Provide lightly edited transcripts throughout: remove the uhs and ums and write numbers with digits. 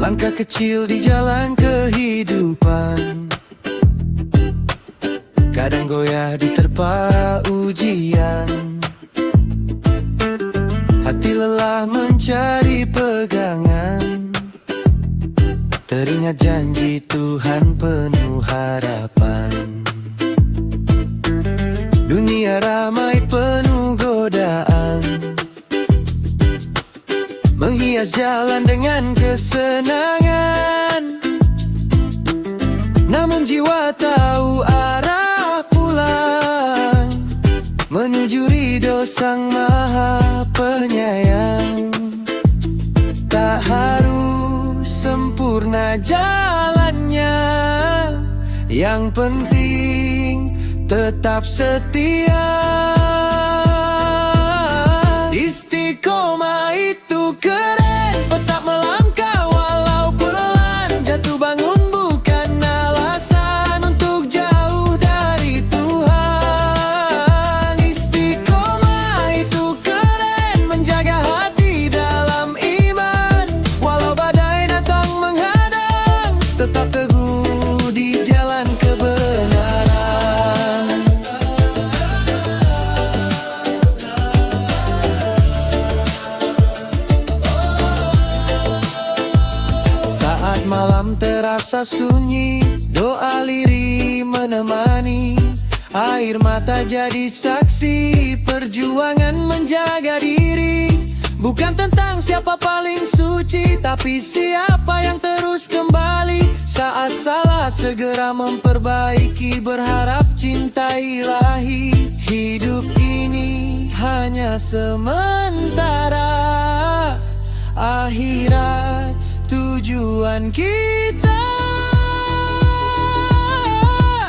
Langkah kecil di jalan kehidupan, kadang goyah diterpa ujian. Hati lelah mencari pegangan, teringat janji Tuhan penuh harapan. Dunia ramai penuh godaan, menghias jalan dengan kesenangan. Namun jiwa tahu arah pulang, menuju ridho Sang Maha Penyayang. Tak harus sempurna jalannya, yang penting tetap setia. Istiqomah itu keren, tetap melangkah walau pelan. Jatuh bangun bukan alasan untuk jauh dari Tuhan. Istiqomah itu keren, menjaga hati dalam iman. Walau badai datang menghadang, tetap teguh di jalan kebenaran. Saat malam terasa sunyi, doa lirih menemani. Air mata jadi saksi, perjuangan menjaga diri. Bukan tentang siapa paling suci, tapi siapa yang terus kembali. Saat salah segera memperbaiki, berharap cinta ilahi. Hidup ini hanya sementara, akhirat tujuan kita.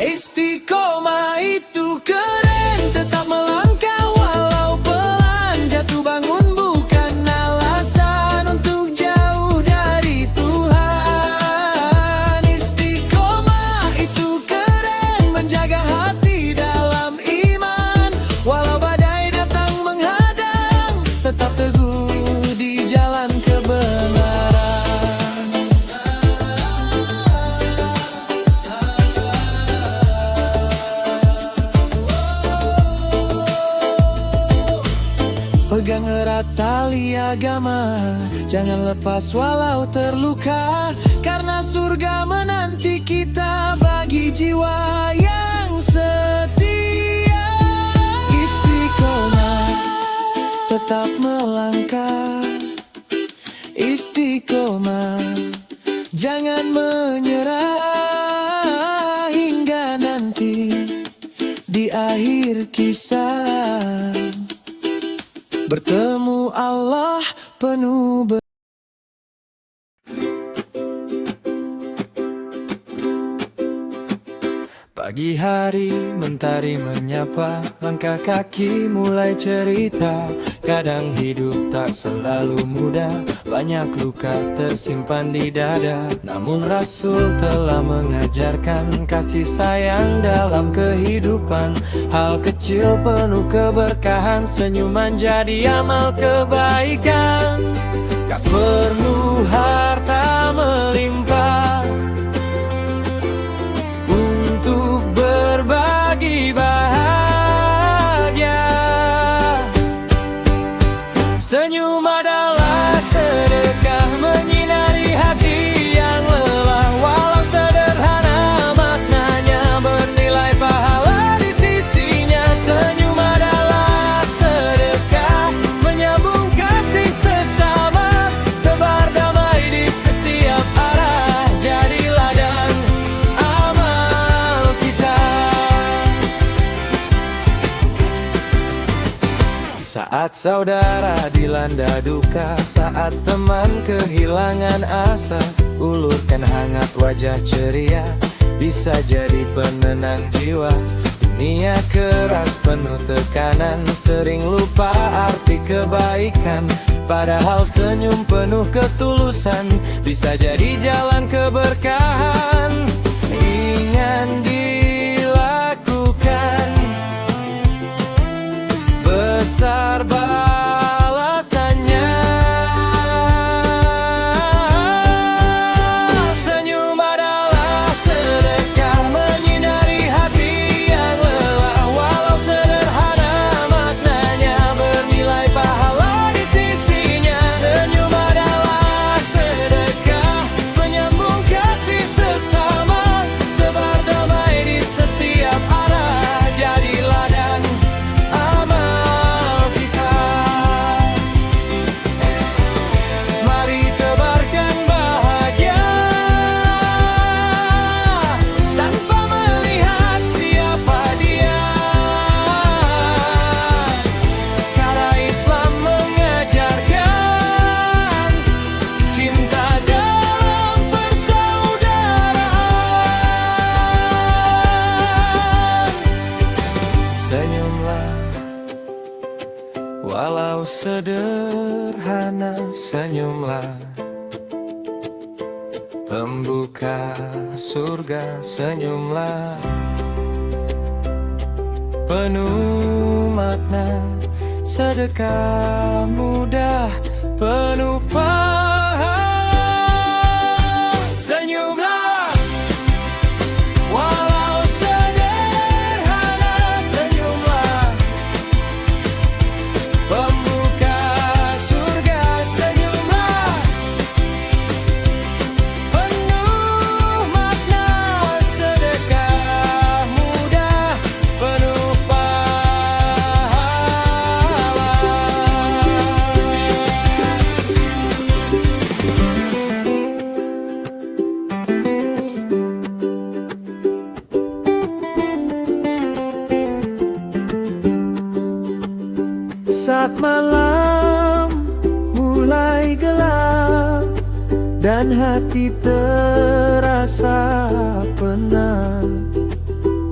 Istiqomah itu keren, tetap melangkah walau pelan. Jatuh bangun bukan alasan untuk jauh dari Tuhan. Istiqomah itu keren, menjaga hati dalam iman. Walau badai datang menghadang, tetap teguh di jalan kebenaran. Pegang erat tali agama, jangan lepas walau terluka. Karena surga menanti kita bagi jiwa yang setia. Istiqomah, tetap melangkah. Istiqomah, jangan menyerah. Hingga nanti di akhir kisah, bertemu Allah penuh Pagi hari mentari menyapa, langkah kaki mulai cerita. Kadang hidup tak selalu mudah, banyak luka tersimpan di dada. Namun Rasul telah mengajarkan kasih sayang dalam kehidupan. Hal kecil penuh keberkahan, senyuman jadi amal kebaikan. Gak perlu harta melimpah untuk berbagi bahagia. Senyum adalah sedekah, menyinari hati yang lelah. Walau sederhana maknanya, bernilai pahala di sisinya. Senyum adalah sedekah, menyambung kasih sesama. Tebar damai di setiap arah, jadi ladang amal kita. Saat saudara dilanda duka, saat teman kehilangan asa, ulurkan hangat wajah ceria, bisa jadi penenang jiwa. Dunia keras penuh tekanan, sering lupa arti kebaikan. Padahal senyum penuh ketulusan bisa jadi jalan keberkahan. Ringan dilakukan, besar balasannya. Walau sederhana, senyumlah pembuka surga, senyumlah penuh makna, sedekah mudah, penuh pahala. Senyumlah walau sederhana, senyumlah pembuka surga, senyumlah penuh makna, sedekah mudah, penuh pahala. Saat malam mulai gelap dan hati terasa penat,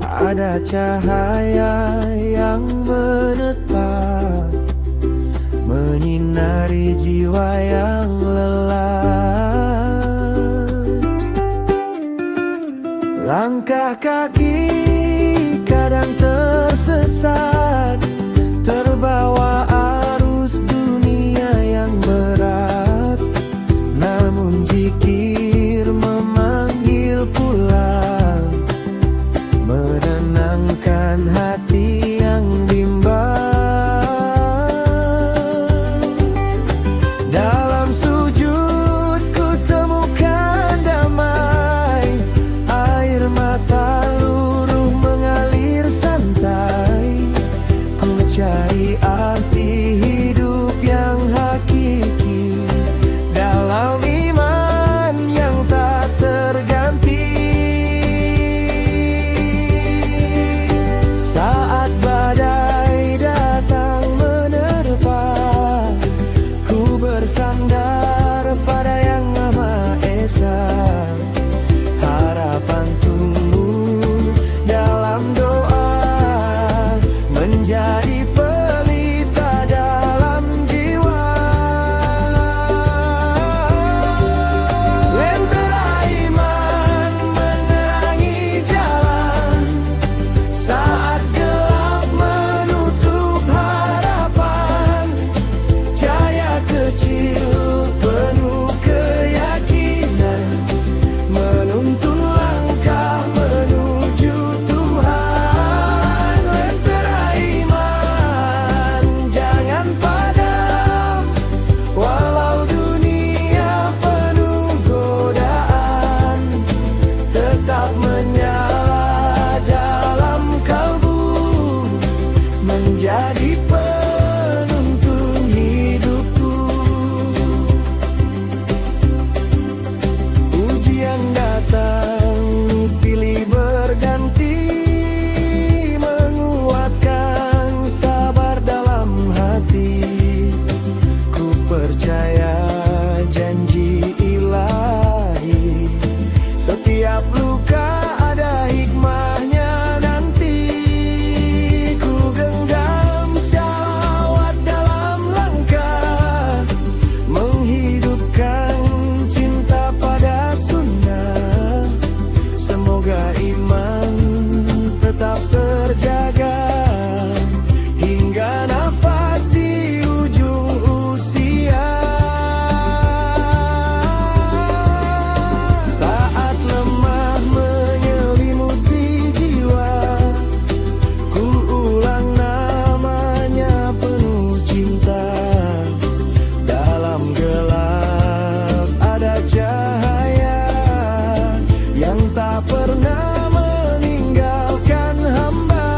ada cahaya yang menetap menyinari jiwa yang lelah. Langkah kaki kadang tersesat, terbawa arus dunia yang berat, namun zikir memanggil pulang, menenangkan hati yang bimbang. Dalam sujud ku temukan damai, air mata luruh mengalir santai, ku cari arti hidup yang hakiki dalam iman yang tak terganti. Saat badai datang menerpa, ku bersandar pada yang Maha Esa. Harapan tumbuh dalam doa, menjadi pelita dalam jiwa. Lentera iman menerangi jalan saat gelap menutup harapan. Cahaya kecil penuh keyakinan menuntun langkah menuju Tuhan. Lentera iman jangan padam, walau dunia penuh godaan, tetap menyala dalam kalbu, menjadi penuntun hidupku. Ujian datang silih berganti, menguatkan sabar dalam hati. Ku percaya janji ilahi, setiap luka ada hikmahnya nanti. Ku genggam syahwat dalam langkah, menghidupkan cinta pada sunnah. Semoga iman tetap terjaga hingga nafas di ujung usia. Saat lemah menyelimuti jiwa, ku ulang namanya penuh cinta. Dalam gelap ada cahaya yang tak pernah meninggalkan hamba.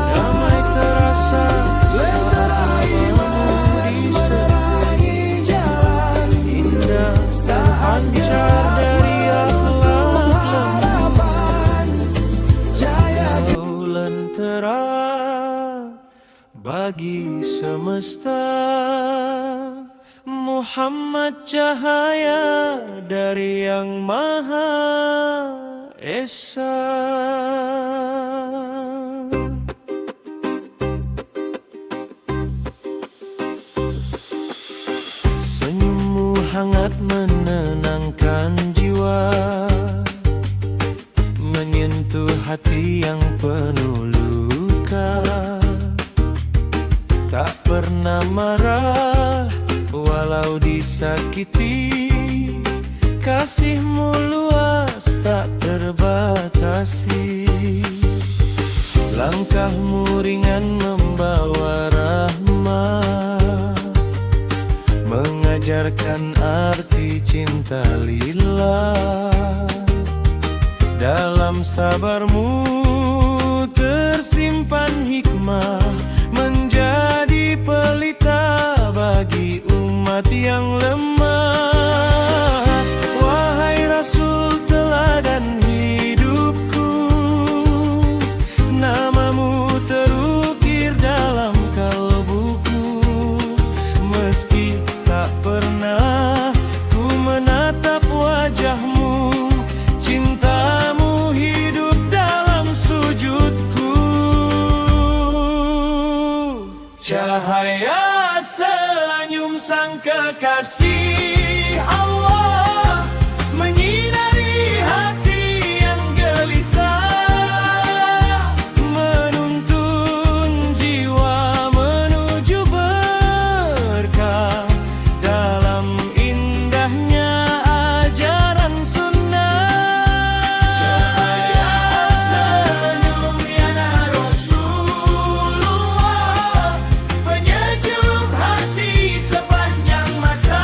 Damai terasa, lentera iman menerangi jalan, indah saat gelap menutup harapan. Cahaya lentera bagi semesta, Muhammad cahaya dari Yang Maha Esa. hangat menenangkan jiwa, menyentuh hati yang penuh luka. Tak pernah marah walau disakiti, kasihmu luas tak terbatasi. Langkahmu ringan membawa rahmat, mengajarkan arti cinta lillah. Dalam sabarmu tersimpan hikmah, menjadi pelita bagi umat yang lemah. Wahai Rasul teladan hidupku, namamu terukir dalam kalbuku. Meski tak pernah ku menatap wajahmu, cintamu hidup dalam sujudku. Cahaya senyum sang kekasih Allah menyinari hati yang gelisah, menuntun jiwa menuju berkah dalam indahnya ajaran sunnah. Cahaya senyum ya Rasulullah, penyejuk hati sepanjang masa.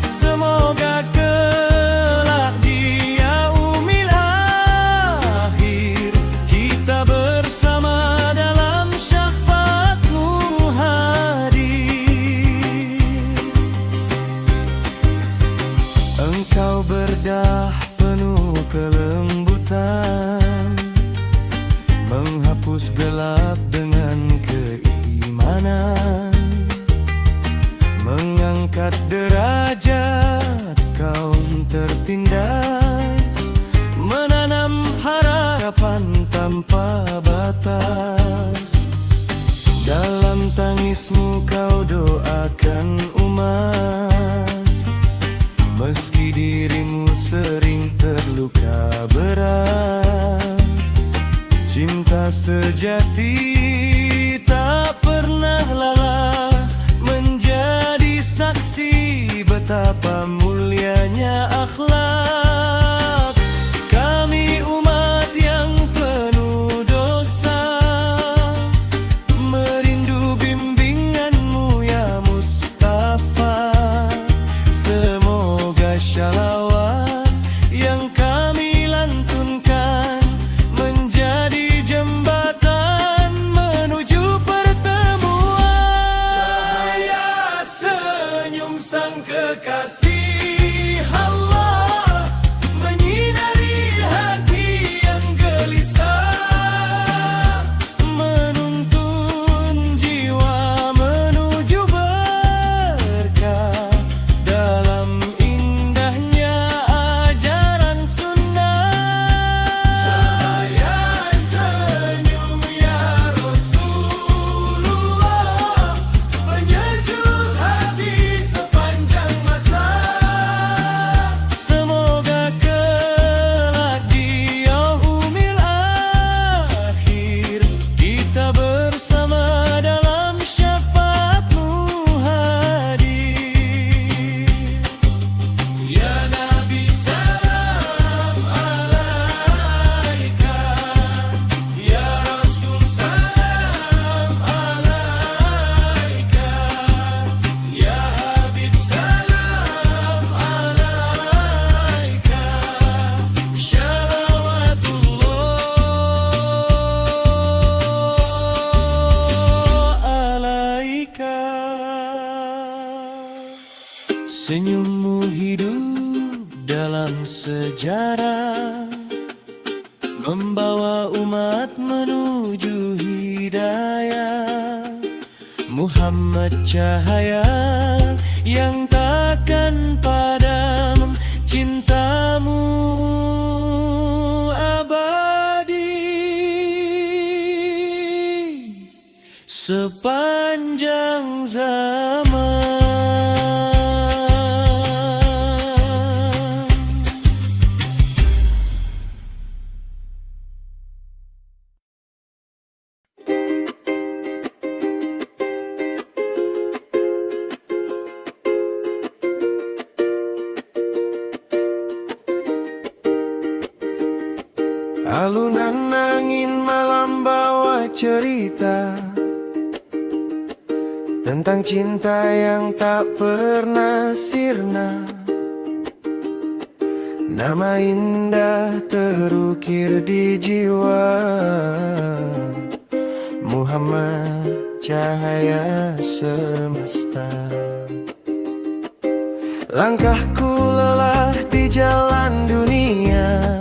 Semoga kelak di yaumil akhir kita bersama dalam syafaatmu hadir. Engkau berdah penuh kelembutan, menghapus gelap dengan keimanan, mengangkat derajat kaum tertindas, menanam harapan tanpa batas. Dalam tangismu kau doakan umat, meski dirimu sering terluka berat. Cinta sejati tak pernah lelah, menjadi saksi betapa mulianya akhlak. Kami umat yang penuh dosa, merindu bimbinganmu ya Mustafa. Semoga shalawat yang kami lantunkan menjadi jembatan menuju pertemuan. Cahaya senyum sang kekasih Allah menyinari hati yang gelisah, menuntun jiwa menuju berkah dalam indahnya ajaran sunnah. Cahaya senyum ya Rasulullah, penyejuk hati sepanjang masa. Semoga kelak di yaumil akhir kita bersama dalam syafaatmu hadir. Ya Nabi salam alaika, ya Rasul salam alaika, ya Habib salam alaika, shalawatullah alaika. Senyummu hidup dalam sejarah, membawa umat menuju hidayah. Muhammad cahaya yang takkan padam, cintamu abadi sepanjang zaman. Alunan angin malam bawa cerita tentang cinta yang tak pernah sirna. Nama indah terukir di jiwa, Muhammad cahaya semesta. Langkahku lelah di jalan dunia,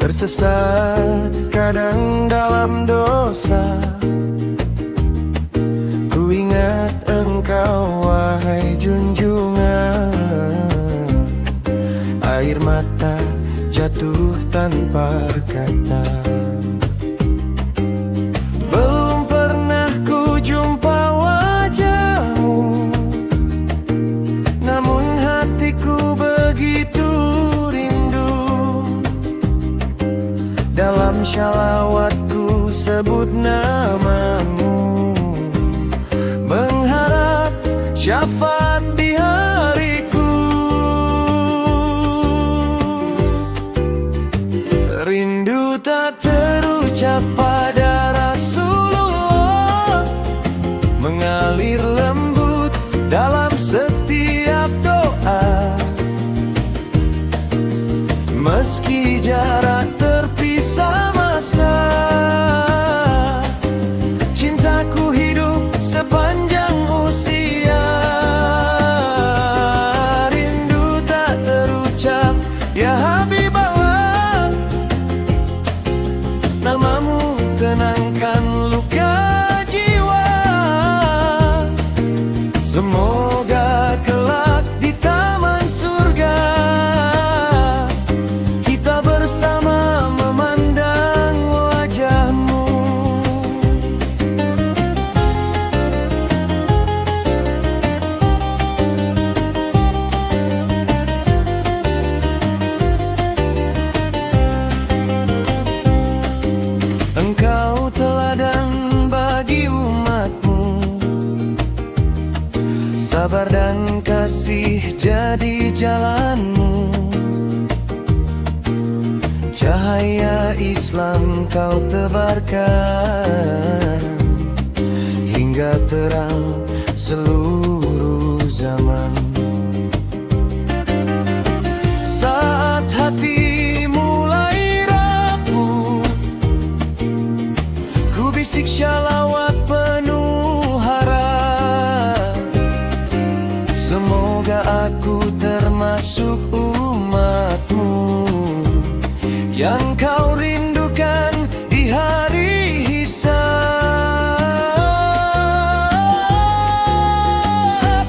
tersesat kadang dalam dosa. Ku ingat engkau wahai junjungan, air mata jatuh tanpa kata. Belum pernah ku jumpa wajahmu, namun hatiku begitu rindu. Dalam syalawatku sebut namamu, mengharap syafaat di hariku. Rindu tak terucap pada Rasulullah, mengalir lembut dalam setiap doa. Meski jarak terpisah masa, cintaku hidup sepanjang usia. Rindu tak terucap ya Habiballah, namamu tenangkan luka jiwa. Semoga kelak di taman surga kita bersama memandang wajahmu. Engkau teladan bagi umatmu, sabar dan kasih jadi jalanmu. Cahaya Islam kau tebarkan hingga terang seluruh zaman. Saat hati mulai rapuh, ku bisik syalawat penuh harap. Semoga aku termasuk umatmu yang kau rindukan di hari hisab.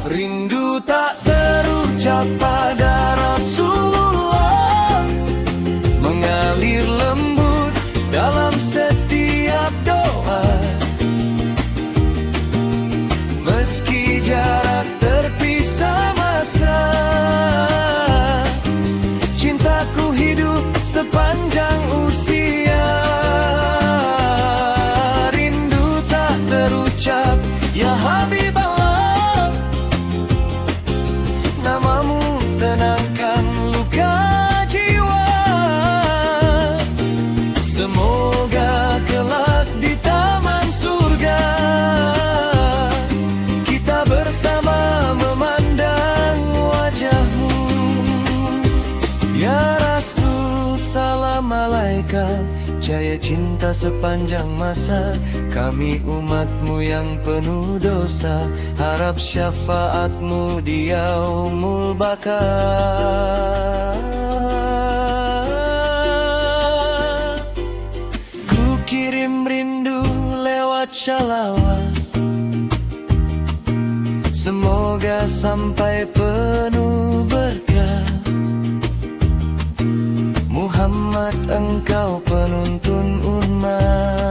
Rindu tak terucap pada Rasulullah, mengalir lembut dalam setiap doa. Meski jarak terpisah masa, cintaku hidup sepanjang usia. Rindu tak terucap ya Habiballah, namamu tenangkan luka jiwa. Semoga kelak di taman surga kita bersama memandang wajahmu. Ya Rasul, salam alaikum, cahaya cinta sepanjang masa. Kami umatmu yang penuh dosa, harap syafaatmu di yaumul baka. Ku kirim rindu lewat syalawat, semoga sampai penuh berkah. Muhammad engkau penuntun umat,